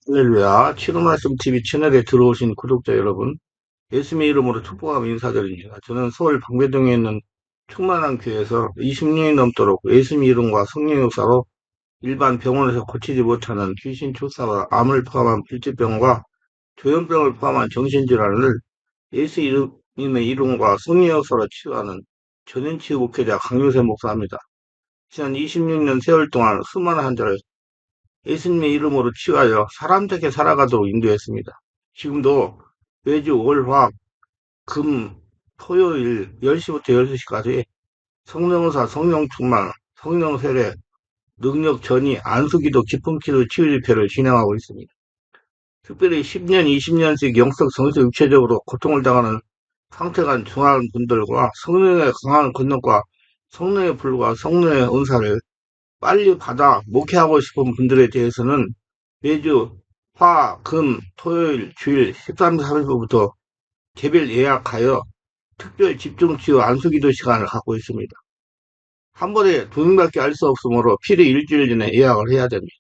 할렐루야. 치료말씀 TV 채널에 들어오신 구독자 여러분, 예수님의 이름으로 축복하며 인사드립니다. 저는 서울 방배동에 있는 충만한 교회에서 20년이 넘도록 예수님의 이름과 성령의 역사로 일반 병원에서 고치지 못하는 귀신 출사와 암을 포함한 불치병과 조현병을 포함한 정신질환을 예수 이름의 이름과 성령의 역사로 치유하는 전인치유 목회자 강요세 목사입니다. 지난 26년 세월 동안 수많은 환자를 예수님의 이름으로 치유하여 사람답게 살아가도록 인도했습니다. 지금도 매주 월, 화, 금, 토요일 10시부터 12시까지 성령의사, 성령충만, 성령세례, 능력전이, 안수기도, 기쁨기도 치유집회를 진행하고 있습니다. 특별히 10년, 20년씩 영적, 정신, 육체적으로 고통을 당하는 상태가 중한 분들과 성령의 강한 권능과 성령의 불과 성령의 은사를 빨리 받아 목회하고 싶은 분들에 대해서는 매주 화, 금, 토요일, 주일 13, 14일부터 개별 예약하여 특별 집중치유 안수기도 시간을 갖고 있습니다. 한 번에 두 명밖에 알 수 없으므로 필히 일주일 전에 예약을 해야 됩니다.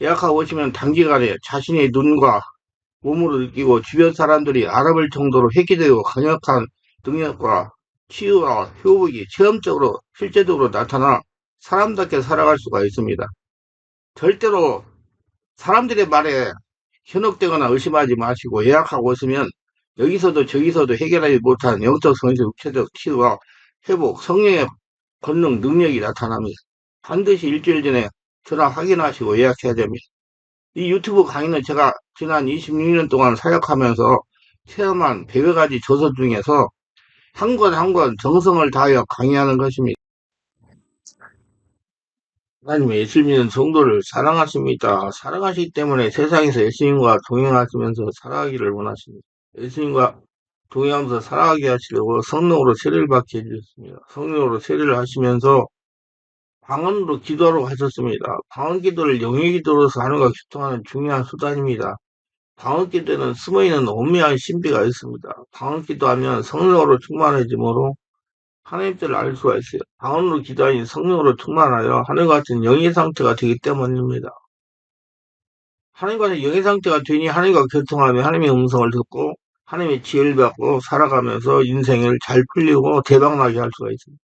예약하고 오시면 단기간에 자신의 눈과 몸으로 느끼고 주변 사람들이 알아볼 정도로 획기되고 강력한 능력과 치유와 효복이 체험적으로 실제적으로 나타나 사람답게 살아갈 수가 있습니다. 절대로 사람들의 말에 현혹되거나 의심하지 마시고 예약하고 오시면 여기서도 저기서도 해결하지 못한 영적, 성적, 육체적 치유와 회복, 성령의 권능, 능력이 나타납니다. 반드시 일주일 전에 전화 확인하시고 예약해야 됩니다. 이 유튜브 강의는 제가 지난 26년 동안 사역하면서 체험한 100여 가지 조서 중에서 한 권 한 권 정성을 다하여 강의하는 것입니다. 하나님의 예수 믿는 성도를 사랑하십니다. 사랑하시기 때문에 세상에서 예수님과 동행하시면서 살아가기를 원하십니다. 예수님과 동행하면서 살아가게 하시려고 성령으로 세례를 받게 해주셨습니다. 성령으로 세례를 하시면서 방언으로 기도하러 하셨습니다. 방언 기도를 영의 기도로서 하나님과 소통하는 중요한 수단입니다. 방언 기도에는 숨어있는 오묘한 신비가 있습니다. 방언 기도하면 성령으로 충만해지므로 하나님 뜻을 알 수가 있어요. 방언으로 기도하니 성령으로 충만하여 하늘과 같은 영의 상태가 되기 때문입니다. 하나님과 같은 영의 상태가 되니 하나님과 교통하며 하나님의 음성을 듣고 하나님의 지혜를 받고 살아가면서 인생을 잘 풀리고 대박나게 할 수가 있습니다.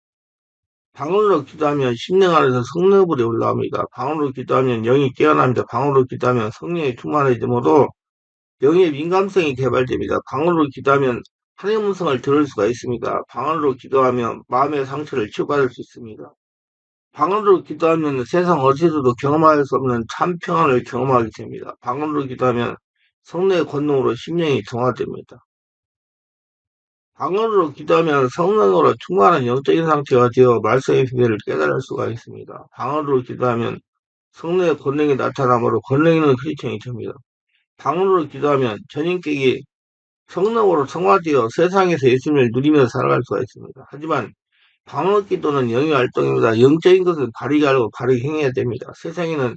방언으로 기도하면 심령 안에서 성령불이 올라옵니다. 방언으로 기도하면 영이 깨어납니다. 방언으로 기도하면 성령이 충만해지므로 영의 민감성이 개발됩니다. 방언으로 기도하면 하나님의 음성을 들을 수가 있습니다. 방언으로 기도하면 마음의 상처를 치유받을 수 있습니다. 방언으로 기도하면 세상 어디서도 경험할 수 없는 참 평안을 경험하게 됩니다. 방언으로 기도하면 성령의 권능으로 심령이 정화됩니다. 방언으로 기도하면 성령으로 충만한 영적인 상태가 되어 말씀의 비밀을 깨달을 수가 있습니다. 방언으로 기도하면 성령의 권능이 나타나므로 권능 있는 크리스천이 됩니다. 방언으로 기도하면 전인격이 성령으로 성화되어 세상에서 예수님을 누리며 살아갈 수가 있습니다. 하지만 방언 기도는 영의 활동입니다. 영적인 것은 바르게 알고 바르게 행해야 됩니다. 세상에는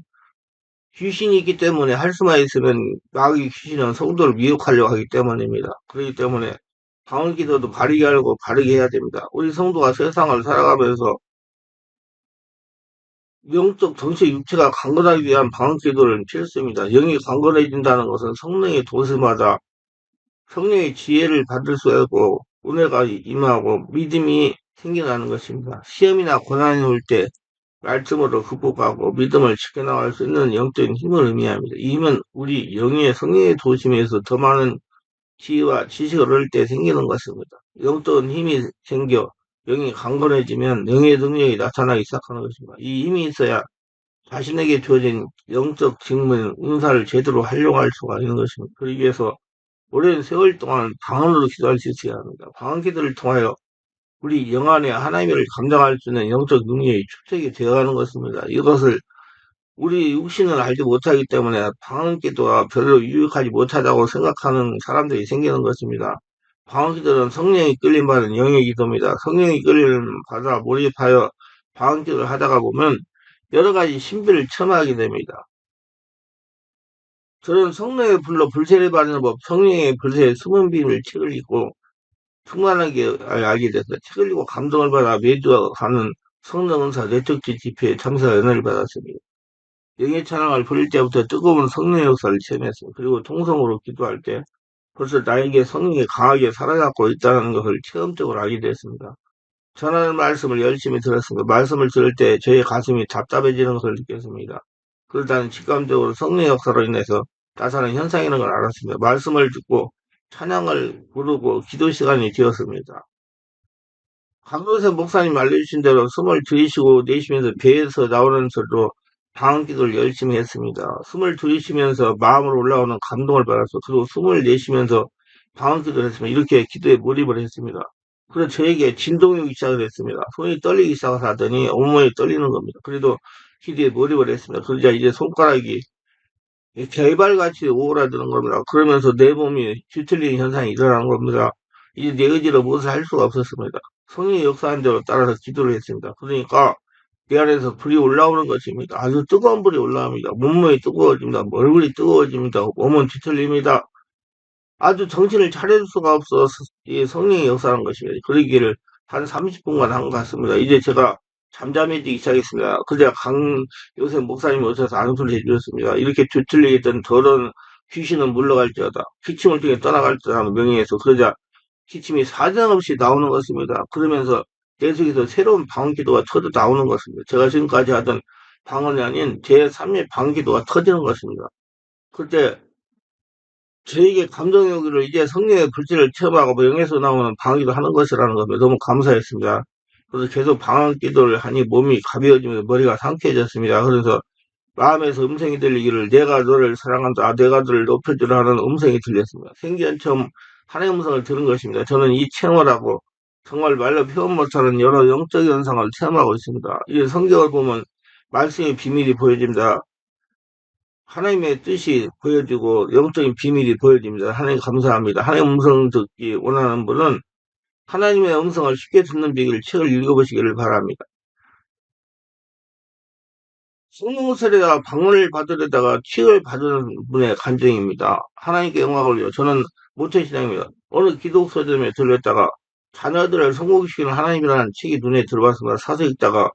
귀신이 있기 때문에 할 수만 있으면 마귀 귀신은 성도를 미혹하려고 하기 때문입니다. 그렇기 때문에 방언 기도도 바르게 알고 바르게 해야 됩니다. 우리 성도가 세상을 살아가면서 영적 정신 육체가 강건하기 위한 방언 기도는 필수입니다. 영이 강건해진다는 것은 성령의 도심마다 성령의 지혜를 받을 수 있고 은혜가 임하고 믿음이 생겨나는 것입니다. 시험이나 고난이 올 때 말씀으로 극복하고 믿음을 지켜나갈 수 있는 영적인 힘을 의미합니다. 이 힘은 우리 영의 성령의 도심에서 더 많은 지혜와 지식을 얻을 때 생기는 것입니다. 영적인 힘이 생겨 영이 강건해지면 영의 능력이 나타나기 시작하는 것입니다. 이 힘이 있어야 자신에게 주어진 영적 직분, 은사를 제대로 활용할 수가 있는 것입니다. 그러기 위해서 오랜 세월 동안 방언으로 기도할 수 있어야 합니다. 방언 기도를 통하여 우리 영 안에 하나님을 감당할 수 있는 영적 능력이 축적이 되어가는 것입니다. 이것을 우리 육신은 알지 못하기 때문에 방언 기도가 별로 유익하지 못하다고 생각하는 사람들이 생기는 것입니다. 방언 기도는 성령이 끌림 받은 영의 기도입니다. 성령이 끌림 받아 몰입하여 방언 기도를 하다가 보면 여러 가지 신비를 체험하게 됩니다. 저는 성령의 불로 불세례 받는 법, 성령의 불세의 숨은 비밀 책을 읽고 충만하게 알게 돼서 책을 읽고 감동을 받아 매주 하는 성령 은사 내적지 집회에 참석하 은혜를 받았습니다. 영예 찬양을 부릴 때부터 뜨거운 성령의 역사를 체험했습니다. 그리고 통성으로 기도할 때 벌써 나에게 성령이 강하게 살아나고 있다는 것을 체험적으로 알게 됐습니다. 전하는 말씀을 열심히 들었습니다. 말씀을 들을 때 저의 가슴이 답답해지는 것을 느꼈습니다. 그러다는 직감적으로 성령의 역사로 인해서 나타나는 현상이라는 걸 알았습니다. 말씀을 듣고 찬양을 부르고 기도 시간이 되었습니다. 강도세 목사님 알려주신 대로 숨을 들이쉬고 내쉬면서 배에서 나오는 소리로 방언기도를 열심히 했습니다. 숨을 들이쉬면서 마음으로 올라오는 감동을 받았어. 그리고 숨을 내쉬면서 방언기도를 했습니다. 이렇게 기도에 몰입을 했습니다. 그래서 저에게 진동이 오기 시작을 했습니다. 손이 떨리기 시작을 하더니 온몸이 떨리는 겁니다. 그래도 기도에 몰입을 했습니다. 그러자 이제 손가락이 개발같이 오그라드는 겁니다. 그러면서 내 몸이 뒤틀리는 현상이 일어나는 겁니다. 이제 내 의지로 무엇을 할 수가 없었습니다. 성령의 역사한 대로 따라서 기도를 했습니다. 그러니까 내 안에서 불이 올라오는 것입니다. 아주 뜨거운 불이 올라옵니다. 몸이 뜨거워집니다. 얼굴이 뜨거워집니다. 몸은 뒤틀립니다. 아주 정신을 차릴 수가 없어 이 성령의 역사하는 것입니다. 그러기를 한 30분간 한 것 같습니다. 이제 제가 잠잠해지기 시작했습니다. 그제 요새 목사님이 오셔서 안수를 해주셨습니다. 이렇게 뒤틀리게 된 더러운 귀신은 물러갈지어다. 기침을 통해 떠나갈지어다 명예에서 그러자 기침이 사정없이 나오는 것입니다. 그러면서 내 속에서 새로운 방언기도가 터져 나오는 것입니다. 제가 지금까지 하던 방언이 아닌 제3의 방언기도가 터지는 것입니다. 그때 저에게 감정요구를 이제 성령의 불길을 체험하고 영에서 나오는 방언기도 하는 것이라는 것에 너무 감사했습니다. 그래서 계속 방언기도를 하니 몸이 가벼워지면서 머리가 상쾌해졌습니다. 그래서 마음에서 음성이 들리기를 내가 너를 사랑한다. 내가 너를 높여주라 하는 음성이 들렸습니다. 생전 처음 하나님의 음성을 들은 것입니다. 저는 이 체험을 하고 정말 말로 표현 못하는 여러 영적 현상을 체험하고 있습니다. 이 성경을 보면 말씀의 비밀이 보여집니다. 하나님의 뜻이 보여지고 영적인 비밀이 보여집니다. 하나님 감사합니다. 하나님 음성 듣기 원하는 분은 하나님의 음성을 쉽게 듣는 비결 책을 읽어보시기를 바랍니다. 성령 세례가 방언을 받으려다가 치유를 받은 분의 간증입니다. 하나님께 영광을 올려 저는 모태신앙입니다. 어느 기독 서점에 들렸다가 자녀들을 성공시키는 하나님이라는 책이 눈에 들어왔습니다. 사서 읽다가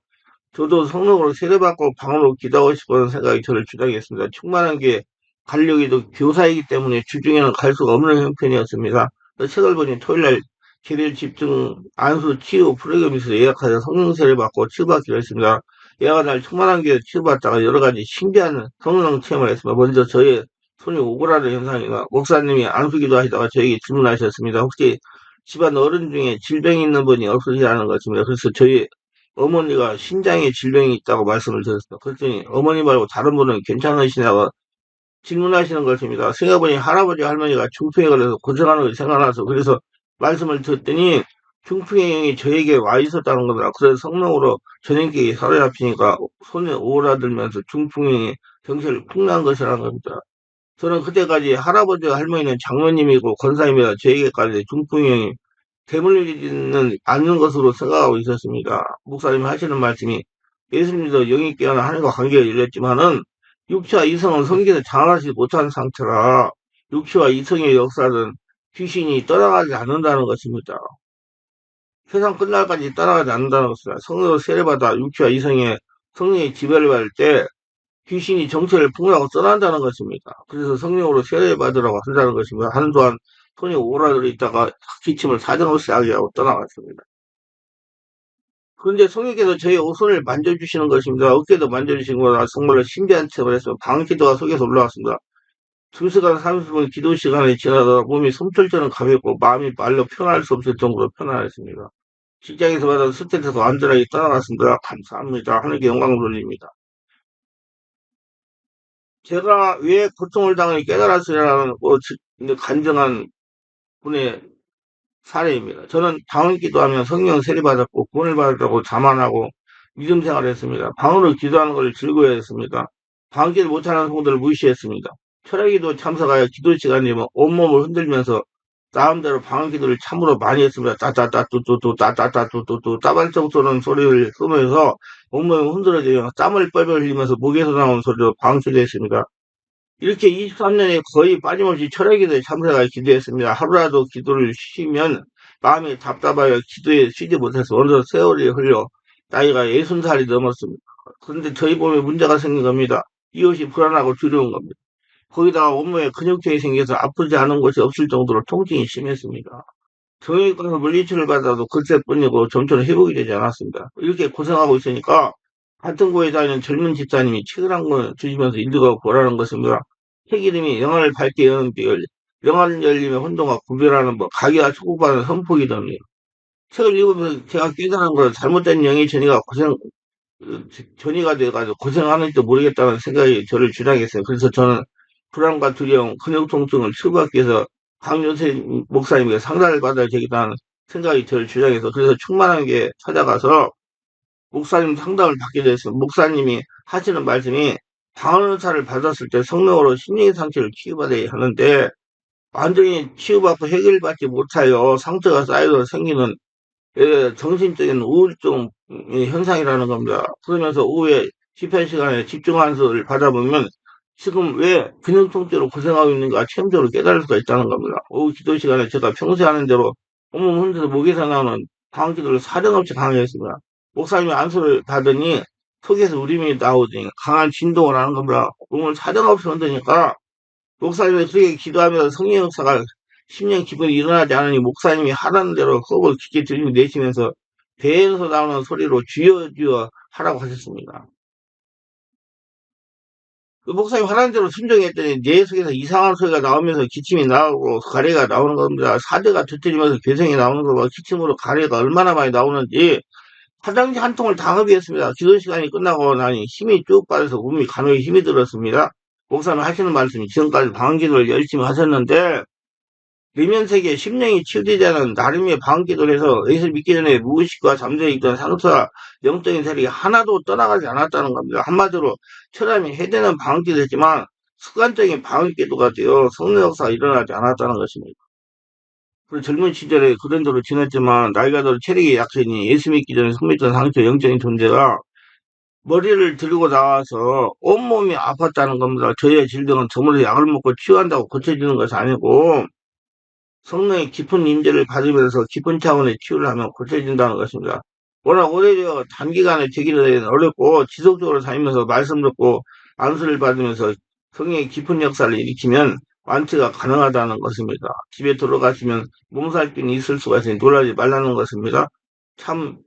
저도 성령으로 세례받고 방언으로 기도하고 싶은 생각이 저를 주장했습니다. 충만한 게 가려기도 교사이기 때문에 주중에는 갈 수가 없는 형편이었습니다. 책을 보니 토요일날 개별 집중 안수 치유 프로그램에서 예약하여 성령 세례받고 치유받기로 했습니다. 예약한 날 충만한 게 치유받다가 여러 가지 신기한 성령 체험을 했습니다. 먼저 저의 손이 오그라드는 현상이나 목사님이 안수기도 하시다가 저에게 질문하셨습니다. 혹시 집안 어른 중에 질병이 있는 분이 없으시다는 것입니다. 그래서 저희 어머니가 신장에 질병이 있다고 말씀을 드렸습니다. 그랬더니 어머니 말고 다른 분은 괜찮으시냐고 질문하시는 것입니다. 생각해보니 할아버지 할머니가 중풍에 걸려서 고생하는 것이 생각나서 그래서 말씀을 듣더니 중풍의 영이 저에게 와 있었다는 겁니다. 그래서 성령으로 저녁에 사로잡히니까 손에 오그라들면서 중풍의 정체를 풍난 것이라는 겁니다. 저는 그때까지 할아버지 할머니는 장로님이고 권사님이라 저에게까지 중풍의 영이 대물리지는 않는 것으로 생각하고 있었습니다. 목사님이 하시는 말씀이 예수님도 영이 깨어나 하늘과 관계가 열렸지만은 육체와 이성은 성경에서 장하지 못한 상태라 육체와 이성의 역사는 귀신이 떠나가지 않는다는 것입니다. 세상 끝날까지 떠나가지 않는다는 것입니다. 성령으로 세례받아 육체와 이성의 성령의 지배를 받을 때 귀신이 정체를 폭로하고 떠난다는 것입니다. 그래서 성령으로 세례받으라고 한다는 것입니다. 하는 동안 손이 오그라들어 있다가 기침을 사정없이 하게 하고 떠나갔습니다. 그런데 성령께서 저의 오손을 만져주시는 것입니다. 어깨도 만져주신 거라 정말로 신비한 체험을 했습니다. 방기도가 속에서 올라왔습니다. 2시간 30분 기도 시간이 지나다 몸이 솜털처럼 가볍고 마음이 말로 표현할 수 없을 정도로 편안했습니다. 직장에서 받은 스트레스도 안전하게 떠나갔습니다. 감사합니다. 하늘께 영광 돌립니다. 제가 왜 고통을 당하니 깨달았으리라는 간증한 분의 사례입니다. 저는 방언 기도하며 성령 세례받았고 구원을 받았다고 자만하고 믿음 생활을 했습니다. 방언으로 기도하는 것을 즐거워했습니다. 방언 기도 못하는 성도를 무시했습니다. 철학기도 참석하여 기도 시간이면 온몸을 흔들면서 나름대로 방언 기도를 참으로 많이 했습니다. 따따따뚜뚜뚜 따따따뚜뚜뚜 따발적 쏘는 소리를 쏘면서 온몸이 흔들어지며 땀을 뻘뻘 흘리면서 목에서 나오는 소리로 방언 기도했습니다. 이렇게 23년에 거의 빠짐없이 철학기도에 참석하여 기도했습니다. 하루라도 기도를 쉬면 마음이 답답하여 기도에 쉬지 못해서 어느덧 세월이 흘려 나이가 60살이 넘었습니다. 그런데 저희 몸에 문제가 생긴 겁니다. 이것이 불안하고 두려운 겁니다. 거기다가 온몸에 근육통이 생겨서 아프지 않은 곳이 없을 정도로 통증이 심했습니다. 정형외과 가서 물리치료를 받아도 그때뿐이고 점점 회복이 되지 않았습니다. 이렇게 고생하고 있으니까 같은 고에 다니는 젊은 집사님이 책을 한 권 주시면서 인도가 보라는 것입니다. 책 이름이 영화를 밝게 여는 비결, 영화를 열리면 혼돈과 구별하는 법, 가게와 초고받는 선포기도입니다. 책을 읽으면서 제가 깨달은 건 잘못된 영의 전이가 전이가 돼가지고 고생하는지도 모르겠다는 생각이 저를 주장했어요. 그래서 저는 불안과 두려움, 근육 통증을 치료받기 위해서 강요세 목사님에게 상담을 받아야 되겠다는 생각이 저를 주장해서 그래서 충만하게 찾아가서 목사님 상담을 받게 됐습니다. 목사님이 하시는 말씀이 방언의사를 받았을 때 성령으로 심령의 상처를 치유받아야 하는데 완전히 치유받고 해결받지 못하여 상처가 쌓여서 생기는 정신적인 우울증 현상이라는 겁니다. 그러면서 오후에 집회 시간에 집중한수를 받아보면 지금 왜 근육통증으로 고생하고 있는가 체험적으로 깨달을 수가 있다는 겁니다. 오후 기도 시간에 제가 평소에 하는 대로 온몸 흔들어 목에서 나오는 방기도를 사정없이 강요했습니다. 목사님이 안수를 받으니 속에서 울림이 나오더니 강한 진동을 하는 겁니다. 몸을 사정없이 흔드니까 목사님이 그렇게 기도하면서 성령 역사가 10년 기분이 일어나지 않으니 목사님이 하라는 대로 호흡을 깊게 들이내쉬면서 배에서 나오는 소리로 주여 주여 하라고 하셨습니다. 그 목사님 하라는 대로 순종했더니 뇌 속에서 이상한 소리가 나오면서 기침이 나오고 가래가 나오는 겁니다. 사대가 터뜨리면서 괴성이 나오는 거고 기침으로 가래가 얼마나 많이 나오는지 화장지 한 통을 다 흡입했습니다. 기도 시간이 끝나고 나니 힘이 쭉 빠져서 몸이 간호에 힘이 들었습니다. 목사님 하시는 말씀이 지금까지 방기도를 열심히 하셨는데 내면세계 심령이 치유되지 않은 나름의 방기도를 해서 예수 믿기 전에 무의식과 잠재해 있던 상처와 영적인 세력이 하나도 떠나가지 않았다는 겁니다. 한마디로 처남이 해대는 방기도 했지만 습관적인 방기도가 되어 성령 역사가 일어나지 않았다는 것입니다. 그리고 젊은 시절에 그런 대로 지냈지만 나이가 들어 체력이 약해지니 예수 믿기 전에 숨겼던 상처 영적인 존재가 머리를 들고 나와서 온몸이 아팠다는 겁니다. 저의 질병은 저물어 약을 먹고 치유한다고 고쳐지는 것이 아니고 성령의 깊은 임재를 받으면서 깊은 차원의 치유를 하면 고쳐진다는 것입니다. 워낙 오래되어 단기간에 되기는 어렵고 지속적으로 다니면서 말씀 듣고 안수를 받으면서 성령의 깊은 역사를 일으키면 완치가 가능하다는 것입니다. 집에 들어가시면 몸살균이 있을 수가 있으니 놀라지 말라는 것입니다. 참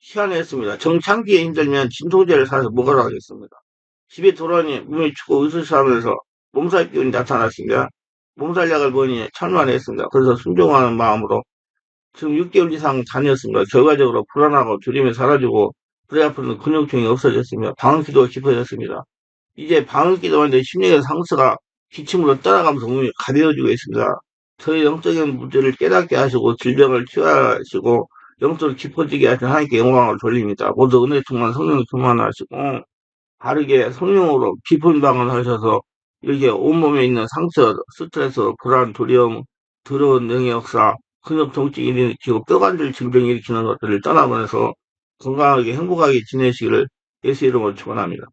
희한했습니다. 정창기에 힘들면 진통제를 사서 먹으라고 했습니다. 집에 돌아오니 몸이 춥고 으스스하면서 몸살 기운이 나타났습니다. 몸살약을 먹으니 천만했습니다. 그래서 순종하는 마음으로 지금 6개월 이상 다녔습니다. 결과적으로 불안하고 두려움이 사라지고 불에 아픈 근육통이 없어졌으며 방언기도가 깊어졌습니다. 이제 방언기도 하는데 심령의 상처가 기침으로 떠나가면서 몸이 가벼워지고 있습니다. 저의 영적인 문제를 깨닫게 하시고 질병을 치유하시고 영적으로 깊어지게 하신 하나님께 영광을 돌립니다. 모두 은혜 충만 성령 충만하시고 바르게 성령으로 깊은 방언을 하셔서 이렇게 온몸에 있는 상처, 스트레스, 불안, 두려움, 더러운 능의 역사, 근육 통증 일으키고 뼈관절 질병 일으키는 것들을 떠나보내서 건강하게 행복하게 지내시기를 예수 이름으로 축원합니다.